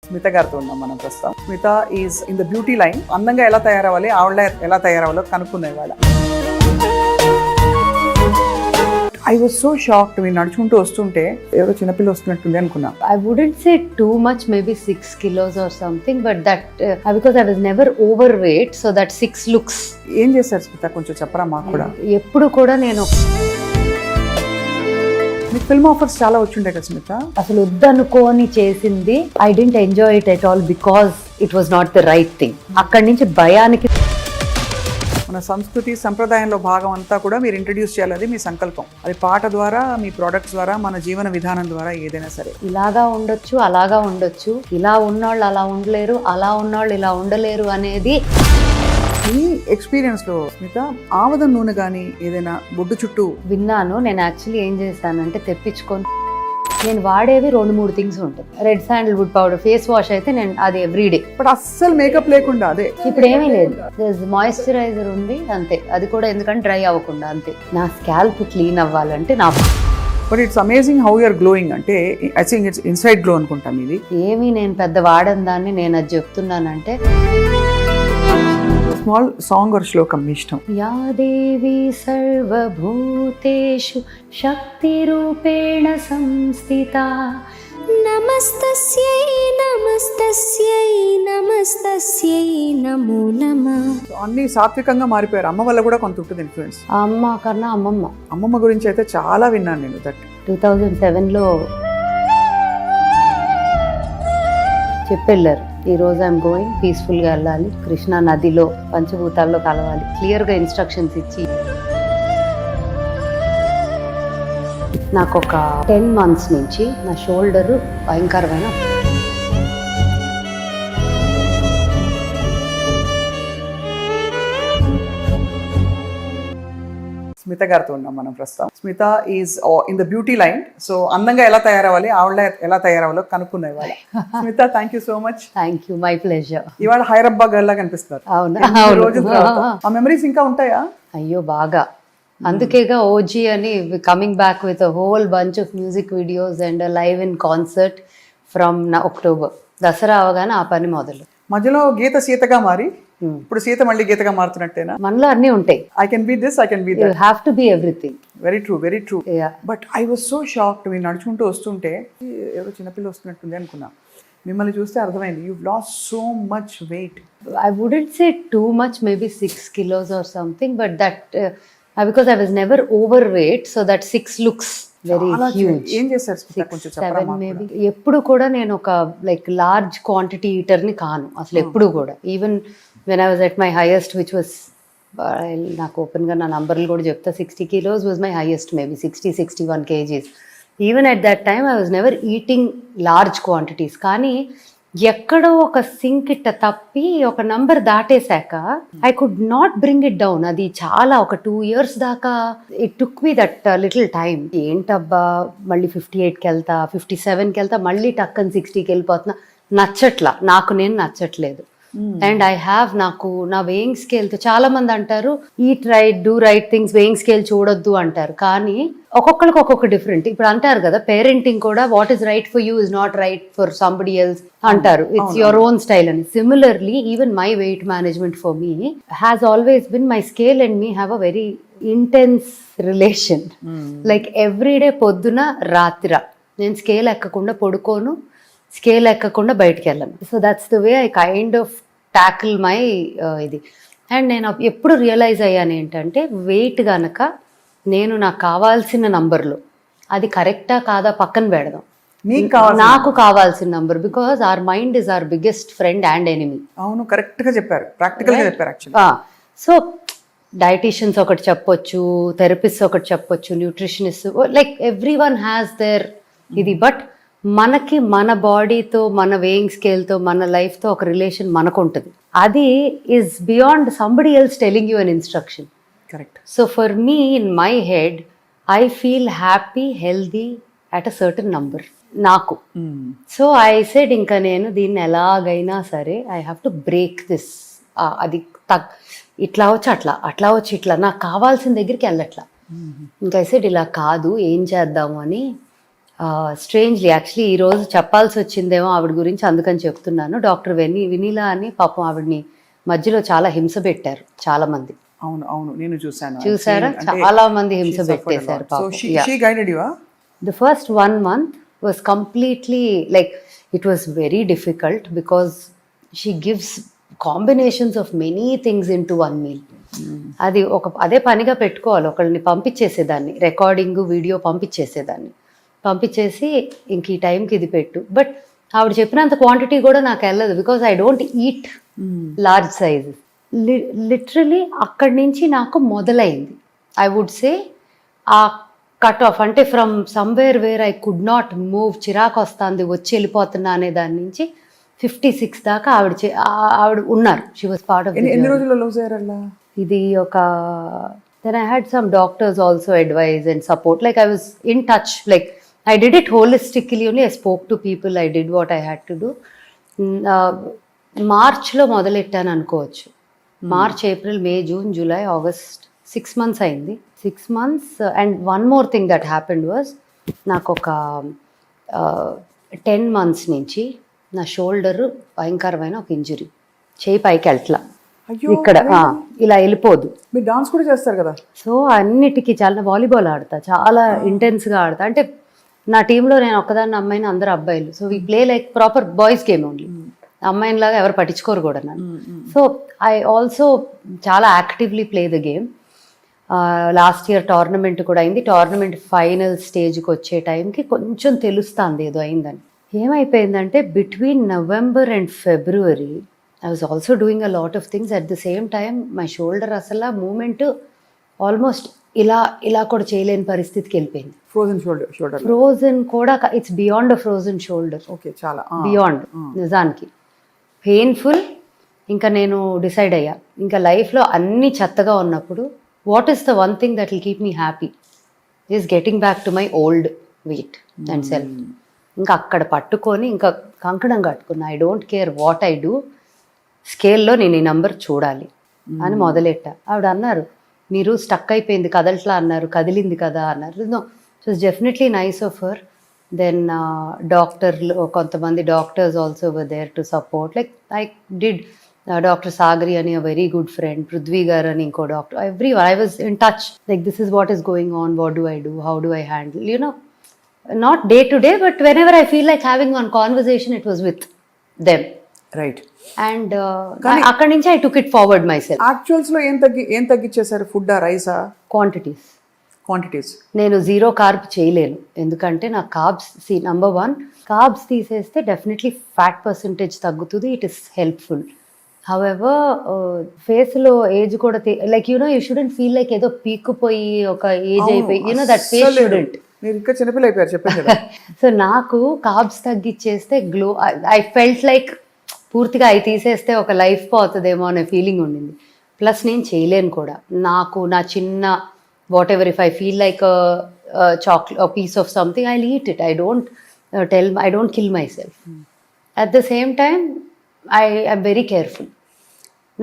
స్మిత గారితో ఉన్నాం మనం ప్రస్తుతం. Smita is in the beauty line. అందంగా ఎలా తయారవ్వాలి, ఆవిడ ఎలా తయారవ్వాలో కనుక్కునే వాళ్ళ. I was so shocked. మీరు నడుచుకుంటూ వస్తుంటే ఎవరో చిన్నపిల్ల వస్తున్నట్టుంది అనుకున్నా. I wouldn't say too much, maybe 6 kilos or something, but that because I was never overweight, so that 6 looks. ఏం చేశారు స్మిత, కొంచెం చెప్పరా మాకు కూడా. ఎప్పుడు కూడా నేను మీకు ఫిల్మ్ ఆఫర్స్ చాలా వచ్చుండే కదా స్మిత. అసలు వద్దనుకోని చేసింది. I didn't enjoy it at all because it was not the right thing. అక్కడి నుంచి భయానికి మన సంస్కృతి సంప్రదాయంలో భాగం అంతా కూడా మీరు ఇంట్రడ్యూస్ చేయాలి, మీ సంకల్పం. అది పాట ద్వారా, మీ ప్రోడక్ట్స్ ద్వారా, మన జీవన విధానం ద్వారా, ఏదైనా సరే. ఇలాగా ఉండొచ్చు, అలాగా ఉండొచ్చు, ఇలా ఉన్నోళ్ళు అలా ఉండలేరు, అలా ఉన్నోళ్ళు ఇలా ఉండలేరు అనేది. ఈ ఎక్స్పీరియన్స్ లో స్మిత ఆవదం నూనె కానీ ఏదైనా బొడ్డు చుట్టూ విన్నాను. నేను యాక్చువల్లీ ఏం చేస్తానంటే తెప్పించుకొని నేను వాడేవి 2-3 థింగ్స్ ఉంటుంది. Red sandalwood powder, face wash అయితే నేను అది ఎవ్రీడే. బట్ అస్సలు మేకప్ లేకుండా అదే. ఇప్పుడు ఏమీ లేదు, మాయిశ్చరైజర్ ఉంది అంతే. అది కూడా ఎందుకంటే డ్రై అవ్వకుండా అంతే. నా స్కాల్ప్ క్లీన్ అవ్వాలంటే నా. But it's amazing how you're glowing. అంటే I think it's inside glow అనుకుంటాం ఇది. ఏమీ నేను పెద్ద వాడని దాన్ని నేను అది చెప్తున్నానంటే. స్మాల్ సాంగ్ ఆర్ శ్లోకం మీ ఇష్టం. యా దేవి సర్వభూతేషు శక్తి రూపేణ సంస్థిత నమస్తస్యై నమస్తస్యై నమస్తస్యై నమో నమః. అన్ని సాత్వికంగా మారిపోయారు. అమ్మ వల్ల కూడా కొంత ఉంటుంది ఇన్ఫ్లుయెన్స్. అమ్మ కన్నా అమ్మమ్మ గురించి అయితే చాలా విన్నాను నేను. 2007లో చెప్పెళ్ళారు, ఈరోజు ఐఎమ్ గోయింగ్, పీస్ఫుల్గా వెళ్ళాలి, కృష్ణా నదిలో పంచభూతాల్లో కలవాలి, క్లియర్గా ఇన్స్ట్రక్షన్స్ ఇచ్చి. నాకు ఒక 10 months నుంచి నా షోల్డరు భయంకరమైన. స్మిత గారితో ఉన్నాం మనం ప్రస్తుతం. Smita is in the beauty line. So అందంగా ఎలా తయారవ్వాలి, ఆవిడ ఎలా తయారవ్వాలో కనుక్కునే వాళ్ళ. Smita, thank you so much. Thank you, my pleasure. ఇవాళ హైరబ్బా గర్ల్ లాగా కనిపిస్తున్నారు. అవును, ఆ మెమరీస్ ఇంకా ఉంటాయా? అయ్యో బాగా. అందుకేగా ఓజీ అని coming back with a whole bunch of music videos and live in concert from October. Dasara అవగానే ఆ పని మొదలు. మధ్యలో గీత సీతగా మారి ఇప్పుడు సీత మళ్ళీ గీతగా మారుతున్నట్టేనా? మనలో అన్నీ ఉంటాయి. I can be this, I can be that. You have to be everything. Very true, very true. But I was so shocked. మీరు నడుచుకుంటూ వస్తుంటే ఎవరో చిన్నపిల్ల వస్తున్నట్టుంది అనుకున్నా. మిమ్మల్ని చూస్తే అర్థమైంది, you lost so much weight. I wouldn't say too much, maybe 6 kilos or something, but that because I was never overweight, so that 6 looks very huge. ఏం చేశారు స్మిత, కొంచెం చెప్పరా 7 మాకు maybe. ఎప్పుడు కూడా నేను ఒక లైక్ లార్జ్ క్వాంటిటీ ఈటర్ని కాను అసలు ఎప్పుడు కూడా. Even when I was at my highest, which was నాకు ఓపెన్గా నా నంబర్లు కూడా చెప్తా, 60 kilos was my highest, maybe 60-61 kgs. Even at that time I was never eating large quantities. కానీ ఎక్కడో ఒక సింక్ ఇట్ట తప్పి ఒక నంబర్ దాటేశాక I could not bring it down. అది చాలా ఒక 2 years దాకా it took me that little time. ఏంటబ్బా మళ్ళీ 58కి వెళ్తా, 57కి వెళ్తా, మళ్ళీ టక్కని 60కి వెళ్ళిపోతున్నా. నచ్చట్లా, నాకు నేను నచ్చట్లేదు. అండ్ ఐ హ్యావ్ నాకు నా వెయింగ్ స్కేల్తో చాలా మంది అంటారు eat right, do right things, weighing scale చూడొద్దు అంటారు. కానీ ఒక్కొక్కరికి ఒక్కొక్క డిఫరెంట్. ఇప్పుడు అంటారు కదా పేరెంటింగ్ కూడా, what is right for you is not right for somebody else అంటారు. ఇట్స్ యువర్ ఓన్ స్టైల్ అని. Similarly even my weight management for me has always been, my scale and me have a very intense relation. Like everyday పొద్దున రాత్రి నేను scale ఎక్కకుండా పడుకోను, scale ఎక్కకుండా బయటికి వెళ్ళను. So that's the way I kind of tackle my ఇది. And నేను ఎప్పుడు realise అయ్యాను ఏంటంటే, వెయిట్ గనక నేను నాకు కావాల్సిన నంబర్లో అది కరెక్టా కాదా పక్కన పెడదాం. నాకు కావాల్సిన number, because our mind is our biggest friend and enemy. అవును, కరెక్ట్ గా చెప్పారు, ప్రాక్టికల్ గా చెప్పారు యాక్చువల్లీ. సో డైటీషియన్స్ ఒకటి చెప్పొచ్చు, థెరపిస్ట్ ఒకటి చెప్పొచ్చు, nutritionist, like every one has their ఇది. బట్ మనకి మన బాడీతో, మన వేయింగ్ స్కేల్తో, మన లైఫ్తో ఒక రిలేషన్ మనకు ఉంటుంది. అది is beyond somebody else telling you an instruction. Correct. So for me in my head I feel happy, healthy at a certain number నాకు. సో ఐ సెడ్ ఇంకా నేను దీన్ని ఎలాగైనా సరే I have to break this. అది ఇట్లా వచ్చి అట్లా, అట్లా వచ్చి ఇట్లా, నాకు కావాల్సిన దగ్గరికి వెళ్ళట్లా. ఇంకా ఐ సెడ్ ఇలా కాదు, ఏం చేద్దాము అని స్ట్రేంజ్లీ యాక్చువల్లీ ఈరోజు చెప్పాల్సి వచ్చిందేమో ఆవిడ గురించి, అందుకని చెప్తున్నాను. డాక్టర్ వినీలా అని పాపం ఆవిడని మధ్యలో చాలా హింస పెట్టారు చాలా మంది. అవును అవును, నేను చూసాను. చూసారా, చాలా మంది హింస పెట్టేశారు పాపం. She guided you, huh? The first 1 month was completely like, it was very difficult because she gives combinations of many things into one meal. అది అదే పనిగా పెట్టుకోవాలి. ఒకళ్ళని పంపించేసేదాన్ని, రికార్డింగ్ వీడియో పంపించేసి ఇంక ఈ టైంకి ఇది పెట్టు. బట్ ఆవిడ చెప్పినంత క్వాంటిటీ కూడా నాకు వెళ్ళదు, because I don't eat large sizes. Literally అక్కడి నుంచి నాకు మొదలైంది. ఐ వుడ్ సే ఆ కట్ ఆఫ్ అంటే from somewhere where I could not move, చిరాకు వస్తుంది, వచ్చి వెళ్ళిపోతున్నా అనే దాని నుంచి 56 దాకా ఆవిడ ఉన్నారు. She was part of. ఎన్ని రోజుల్లో లూజ్ అయ్యారల్లా? ఇది ఒక then I had some doctors also advise and support. Like I was in touch, like I did it holistically only. I spoke to people, I did what I had to do. మార్చ్లో మొదలెట్టాను అనుకోవచ్చు. March, April, మే, June, July, August, 6 months అయింది. 6 months. And one more thing that happened was, నాకు ఒక 10 months నుంచి నా shoulder భయంకరమైన ఒక injury. చేయి పైకి వెళ్ళట్లా, ఇక్కడ ఇలా వెళ్ళిపోదు. మీరు డాన్స్ కూడా చేస్తారు కదా? సో అన్నిటికీ చాలా, వాలీబాల్ ఆడతా, చాలా ఇంటెన్స్గా ఆడతా. అంటే నా టీంలో నేను ఒక్కదాన్ని అమ్మాయిని, అందరు అబ్బాయిలు. So we play like proper boys game only. అమ్మాయిలాగా ఎవరు పట్టించుకోరు కూడా నన్ను. సో ఐ ఆల్సో చాలా actively play the game. Last year tournament కూడా అయింది. టోర్నమెంట్ ఫైనల్ స్టేజ్కి వచ్చే టైంకి కొంచెం తెలుస్తుంది ఏదో అయిందని. ఏమైపోయిందంటే between November and February I was also doing a lot of things. At the same time my shoulder అసలు మూమెంట్ ఆల్మోస్ట్ ఇలా కూడా చేయలేని పరిస్థితికి వెళ్ళిపోయింది. ఫ్రోజన్ కూడా, it's beyond a frozen shoulder. Okay, చాలా బియాండ్ నిజానికి పెయిన్ఫుల్. ఇంకా నేను డిసైడ్ అయ్యా, ఇంకా లైఫ్లో అన్ని చెత్తగా ఉన్నప్పుడు what is the one thing that will keep me happy is getting back to my old weight and self. ఇంకా అక్కడ పట్టుకొని ఇంకా కంకణం కట్టుకున్నా. I don't care what I do, స్కేల్లో నేను ఈ నెంబర్ చూడాలి అని మొదలెట్టా. ఆవిడ అన్నారు, మీరు స్టక్ అయిపోయింది, కదలట్లా అన్నారు, కదిలింది కదా అన్నారు. No, it was definitely nice of her. Then డాక్టర్లు, కొంతమంది doctors also were there to support. Like I did doctor Sagari అని a very good friend, Prithvi garu అని ఇంకో doctor, every one I was in touch. Like this is what is going on, what do I do, how do I handle, you know, not day to day, but whenever I feel like having one conversation, it was with them. Right. And అక్కడి నుంచి I took it forward my self. Actuals లో ఏం తగ్గించేశారు? Food రైసా? Quantities నేను 0 carb చేయలేను, ఎందుకంటే నాకు carbs, number 1 carbs తీసేస్తే డెఫినెట్లీ ఫ్యాట్ పర్సంటేజ్ తగ్గుతుంది. It is helpful. హౌఎవర్ ఫేస్లో ఏజ్ కూడా, like you know, you shouldn't feel like ఏదో పీక్కుపోయి ఒక ఏజ్ అయిపోయి, you know, that face student. మీరు ఇంకా చిన్నపిల్ల అయిపోయారు చెప్పండి. సో నాకు కార్బ్స్ తగ్గించేస్తే గ్లో, ఐ ఫెల్ట్ లైక్ పూర్తిగా అవి తీసేస్తే ఒక లైఫ్ పోతుందేమో అనే ఫీలింగ్ ఉండింది. ప్లస్ నేను చేయలేను కూడా. నాకు నా చిన్న whatever, if I feel like chocolate, piece of something, I eat it. I don't kill myself. At the same time I'm very careful.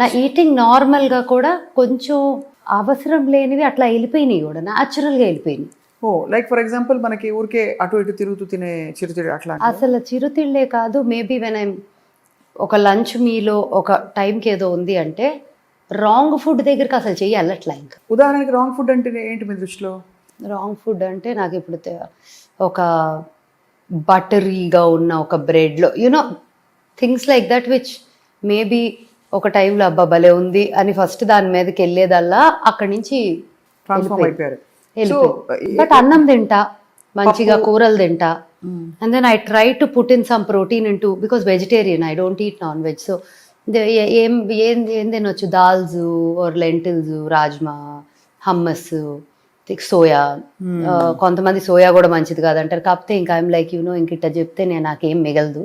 నా ఈటింగ్ నార్మల్గా కూడా కొంచెం అవసరం లేనివి అట్లా వెళ్ళిపోయినాయి, కూడా న్యాచురల్గా వెళ్ళిపోయినాయి. ఓ, లైక్ ఫర్ ఎగ్జాంపుల్ మనకి ఊరికే అటు ఇటు తిరుగుతూ తినే చిరుతిళ్ళు అట్లా? అసలు చిరుతిళ్ళే కాదు, మేబీ వెన్ ఐమ్ ఒక లంచ్ మీలో ఒక టైంకి ఏదో ఉంది అంటే రాంగ్ ఫుడ్ దగ్గరికి అసలు చెయ్యాలి అట్లా. ఇంకా ఉదాహరణకి రాంగ్ ఫుడ్ అంటే ఏంటి మీ దృష్టిలో? రాంగ్ ఫుడ్ అంటే నాకు ఇప్పుడు ఒక బటరీగా ఉన్న ఒక బ్రెడ్లో, you know, things like that which maybe ఒక టైంలో అబ్బా భలే ఉంది అని ఫస్ట్ దాని మీదకి వెళ్ళేదల్లా అక్కడి నుంచి ట్రాన్స్ఫార్మ్ అయిపోయారు. బట్ అన్నం తింటా, మంచిగా కూరలు తింటా. And then I try to put in some protein into, because vegetarian, I don't eat non-veg. So ఏం తినొచ్చు, dals or lentils, rajma, hummus, soya. కొంతమంది సోయా కూడా మంచిది కాదంటారు. కాకపోతే ఇంకా ఐఎమ్ లైక్, యూనో, ఇంక ఇట్లా చెప్తే నేను నాకేం మిగలదు,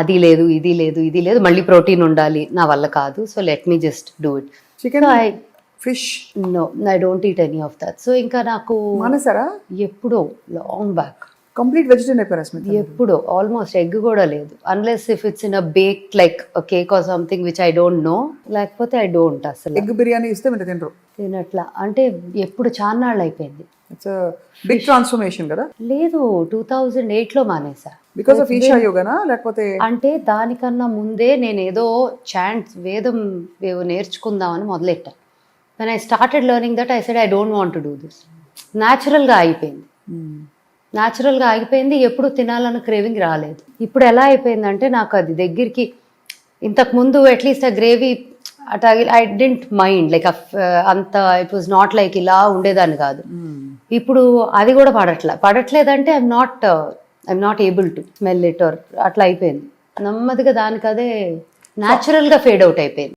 అది లేదు, ఇది లేదు, ఇది లేదు, మళ్ళీ ప్రోటీన్ ఉండాలి, నా వల్ల కాదు. So let me just do it. Chicken, fish, no, I don't eat any of that. So ఇంకా నాకు మానేసారా? ఎప్పుడో లాంగ్ బ్యాక్. కంప్లీట్ వెజిటేరియన్ అయిపోయారు స్మిత. ఎప్పుడు ఆల్మోస్ట్ ఎగ్ కూడా లేదు, unless if it's in a bake like cake or something which I don't know, లేకపోతే I don't అసలు egg biryani ఇస్తే మీరు తినరు. తినట్లా అంటే ఎప్పుడు చాన్నాళ్ళు అయిపోయింది. ఇట్స్ బిగ్ ట్రాన్స్ఫర్మేషన్ కదా. లేదు 2008లో మానేసా. బికాస్ ఆఫ్ ఈషా యోగానా లేకపోతే? అంటే దానికన్నా ముందే నేను ఏదో వేదం నేర్చుకుందామని మొదలెట్టాను. When I started learning that I said I don't want to do this. న్యాచురల్గా అయిపోయింది, న్యాచురల్గా ఆగిపోయింది. ఎప్పుడు తినాలన్న క్రేవింగ్ రాలేదు. ఇప్పుడు ఎలా అయిపోయిందంటే నాకు అది దగ్గరికి, ఇంతకుముందు అట్లీస్ట్ ఆ gravy at I didn't mind like అంత ఇట్ వాజ్ నాట్ లైక్ ఇలా ఉండేదాన్ని కాదు. ఇప్పుడు అది కూడా పడట్లేదంటే I'm not able to smell it or అట్లా అయిపోయింది. నెమ్మదిగా దానికి అదే న్యాచురల్గా ఫేడ్ అవుట్ అయిపోయింది.